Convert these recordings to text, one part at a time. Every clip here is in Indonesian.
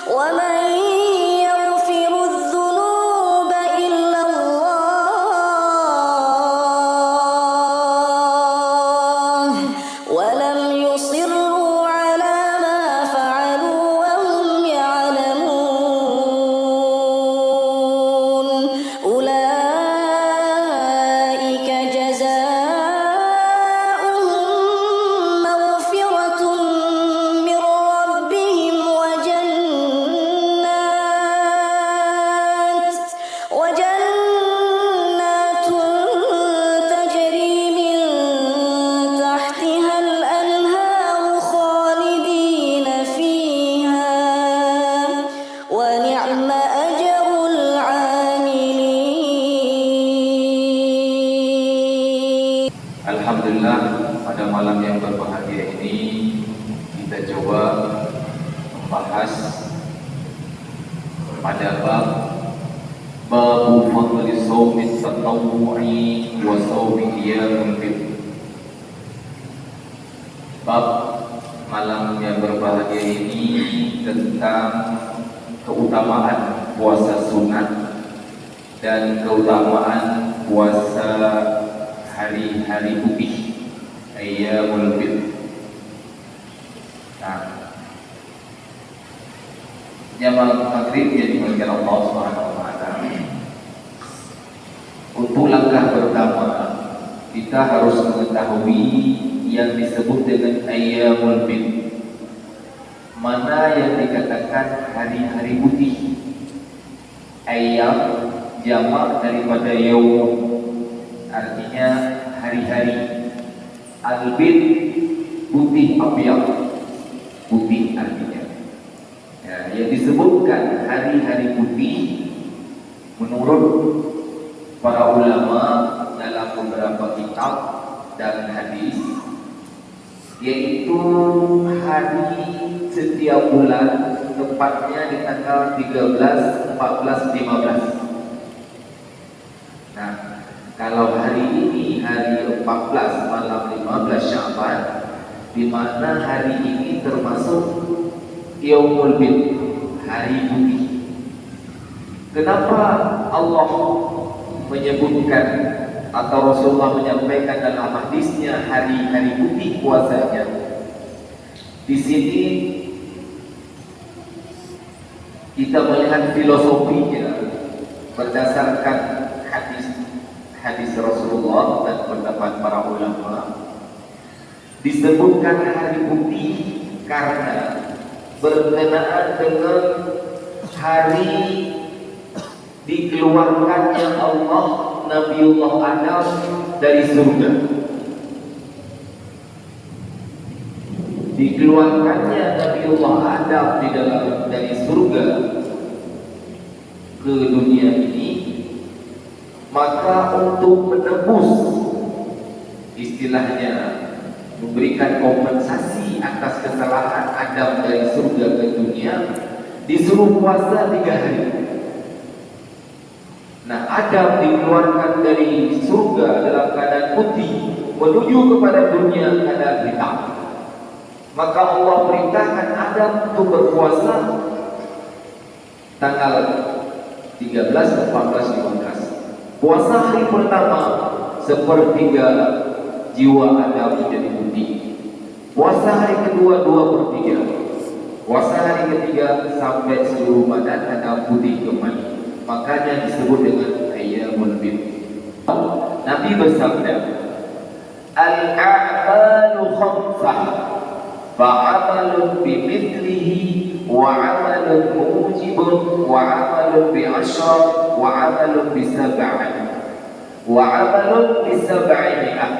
ومن يغفر الذنوب إلا الله ولم يصروا على ما فعلوا وهم يعلمون أولئك جزاؤهم مغفرة من ربهم وجنات تجري من تحتها الأنهار خالدين فيها ونعم أجر العاملين. Alhamdulillah, pada malam yang berbahagia ini kita coba membahas pada bab fadli shaumi tatawwu'i wa shaumi ayyamil bid. Bab malam yang berbahagia ini tentang keutamaan puasa sunat dan keutamaan puasa hari-hari putih, ayyamul bid. Nah, jamaah maghrib yang dimuliakan Allah Subhanahu wa taala. Untuk langkah pertama, kita harus mengetahui yang disebut dengan ayyamul bid. Mana yang dikatakan hari-hari putih? Ayyam jamak daripada yaum, artinya hari-hari. Al-bid putih, abyad putih artinya. Ya, yang disebutkan hari-hari putih menurut para ulama dalam beberapa kitab dan hadis, yaitu hari setiap bulan, tepatnya di tanggal 13, 14, 15. Nah, kalau hari ini hari 14 malam 15 Sya'ban, di mana hari ini termasuk Yaumul Bid, hari putih. Kenapa Allah menyebutkan atau Rasulullah menyampaikan dalam hadisnya hari-hari putih puasanya? Di sini kita melihat filosofinya berdasarkan hadis Rasulullah dan pendapat para ulama. Disebutkan hari putih karena berkenaan dengan hari dikeluarkannya Allah Nabiullah Adam dari surga. Dikeluarkannya Nabiullah Adam dari surga ke dunia ini, maka untuk menebus, istilahnya memberikan kompensasi atas kesalahan Adam dari surga ke dunia, disuruh puasa 3 hari. Nah, Adam dikeluarkan dari surga dalam keadaan putih menuju kepada dunia keadaan hitam. Maka Allah perintahkan Adam untuk berpuasa tanggal 13, 14, 15. Puasa hari pertama sepertiga jiwa Adam menjadi putih. Puasa hari kedua 2/3. Puasa hari ketiga sampai seluruh badan Adam putih kembali. Makanya disebut dengan ayyamul bid. Nabi bersabda, al-a'malu khamsah, fa'amalun bimithlihi, wa 'amalun mujibun, wa 'amalun bi'ashar, wa 'amalun bisab'in, wa 'amalun bisab'imi'ah,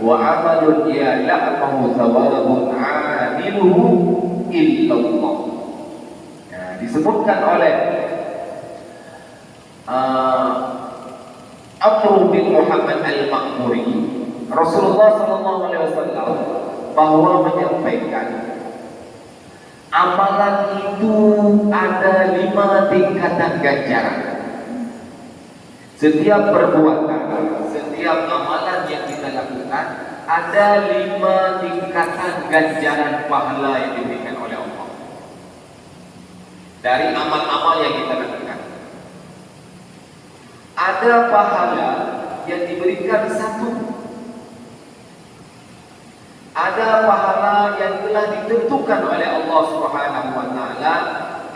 wa 'amalun ya'lamu thawabun 'amiluhu illallah. Nah, disebutkan oleh Amr bin Muhammad al-Ma'muri, Rasulullah SAW bahwa menyampaikan amalan itu ada 5 tingkatan ganjaran. Setiap perbuatan, setiap amalan yang kita lakukan ada 5 tingkatan ganjaran pahala yang diberikan oleh Allah. dari amal-amal yang kita lakukan. Ada pahala yang diberikan satu, ada pahala yang telah ditentukan oleh Allah Subhanahu wa taala,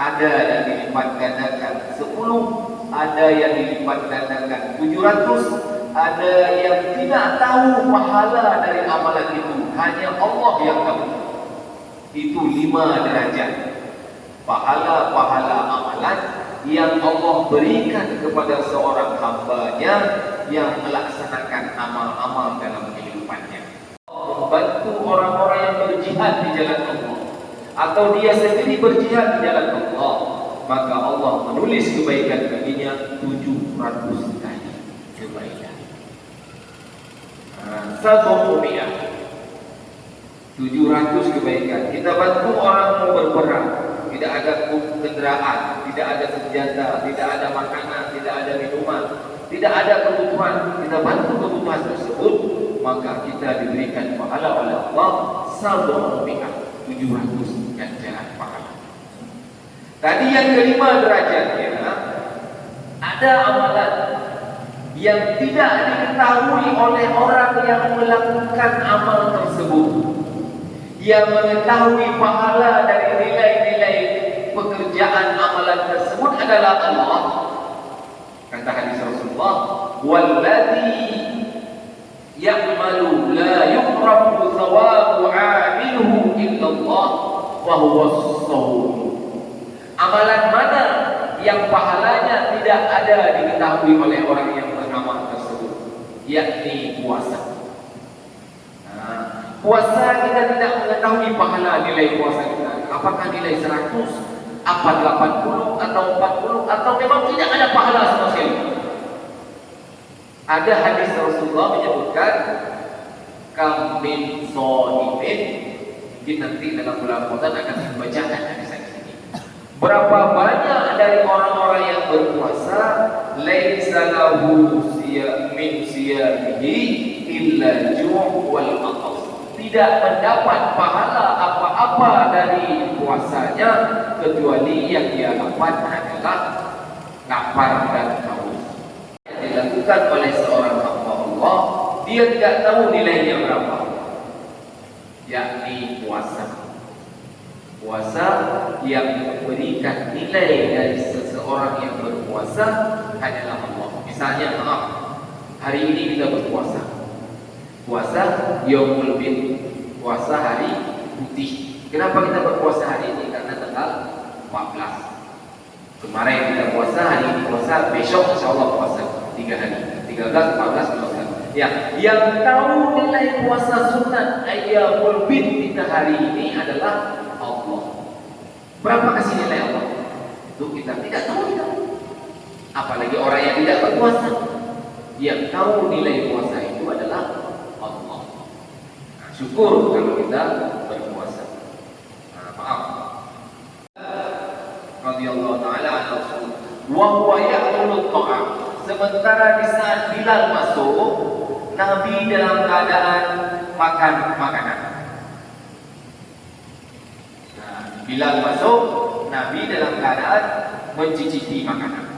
ada yang dilipat gandakan 10, ada yang dilipat gandakan 700, ada yang tidak tahu pahala dari amalan itu, hanya Allah yang tahu. Itu 5 derajat pahala-pahala amalan yang Allah berikan kepada seorang hamba-Nya yang melaksanakan amal-amal dalam kehidupannya. Membantu orang-orang yang berjihad di jalan Allah, atau dia sendiri berjihad di jalan Allah, maka Allah menulis kebaikan baginya 700 kali kebaikan. Satu rupiah 700 kebaikan. Kita bantu orang mau berperang, tidak ada kenderaan, tidak ada senjata, tidak ada makanan, tidak ada minuman, tidak ada kebutuhan, kita bantu kebutuhan tersebut, maka kita diberikan pahala oleh Allah satu rupiah 700 ganjaran pahala. Tadi yang kelima derajatnya, ada amalan yang tidak diketahui oleh orang yang melakukan amal tersebut. Yang mengetahui pahala dari nilai-nilai pekerjaan amalan tersebut adalah Allah. Kata hadis Rasulullah, "Walladzi ya'malu la yuqrabu thawabu 'amiluhu illa Allah wa huwa as-shawm." Amalan mana yang pahalanya tidak ada diketahui oleh orang yang beramal tersebut, yakni puasa. Puasa kita tidak mengetahui pahala nilai puasa kita. Apakah nilai 100, apa 80 atau 40, atau memang tidak ada pahala sama sekali. Ada hadis Rasulullah menyebutkan kam min shaimin. Kita nanti dalam bulan Ramadan akan dibacakan hadis ini. Berapa banyak dari orang-orang yang berpuasa laisa lahu min siyamihi illa ju' wal atas. Tidak mendapat pahala apa-apa dari puasanya kecuali yang dia dapat adalah lapar dan haus. Yang dilakukan oleh seorang hamba Allah, dia tidak tahu nilainya berapa, yakni puasa. Puasa yang memberikan nilai dari seseorang yang berpuasa adalah Allah. Misalnya, hari ini kita berpuasa. Puasa Yaumul Bid, puasa hari putih. Kenapa kita berpuasa hari ini? Karena tanggal 14. Kemarin kita puasa, hari ini puasa, besok insyaallah puasa 3 hari. 13, 14, 15. Ya, yang tahu nilai puasa sunat Yaumul Bid kita hari ini adalah Allah. Berapa kasih nilai Allah? Itu kita tidak tahu kita. Apalagi orang yang tidak berpuasa. Yang tahu nilai puasa itu adalah Allah. Syukur kalau kita berpuasa. Maaf. Radhiyallahu taala anhu. Wa huwa ya'kulu ta'am. Sementara di saat Bilal masuk, Nabi dalam keadaan makan makanan. Bilal masuk, Nabi dalam keadaan mencicipi makanan.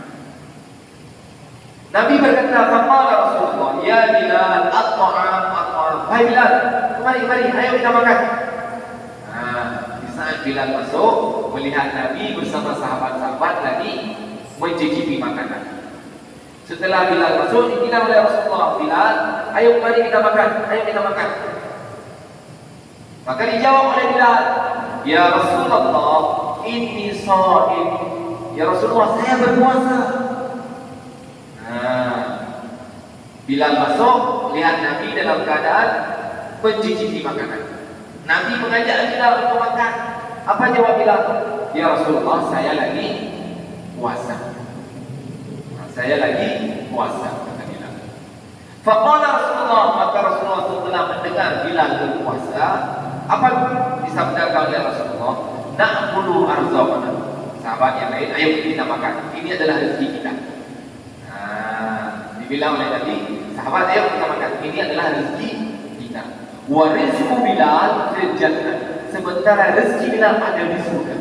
Nabi berkata, "Faqala Rasulullah, ya Bilal, at-ta'am, at-ta'am." Hai Bilal, mari, ayo kita makan. Di saat Bilal masuk, melihat Nabi bersama sahabat-sahabat lagi mencicipi makanan. Setelah Bilal masuk, dibilang oleh Rasulullah, "Bilal, ayo mari kita makan, ayo kita makan." Maka dijawab oleh Bilal, "Ya Rasulullah, inni sha'im." Ya Rasulullah, saya berpuasa. Bilal masuk, lihat Nabi dalam keadaan mencicipi makanan. Nabi mengajak Bilal untuk makan. Apa jawab Bilal? "Ya Rasulullah, saya lagi puasa." Saya lagi puasa, kata Bilal. Faqala Rasulullah, maka Rasulullah setelah mendengar Bilal berpuasa, apa disabdakan oleh Rasulullah? Na'kulu arzaqana. Sahabat yang lain, ayo kita makan. Ini adalah rezeki kita. Dibilang oleh Nabi, sahabat, ayo kita makan. Ini adalah rezeki kita. Wa rizqu Bilal fil jannah. Sementara rezeki Bilal ada di surga.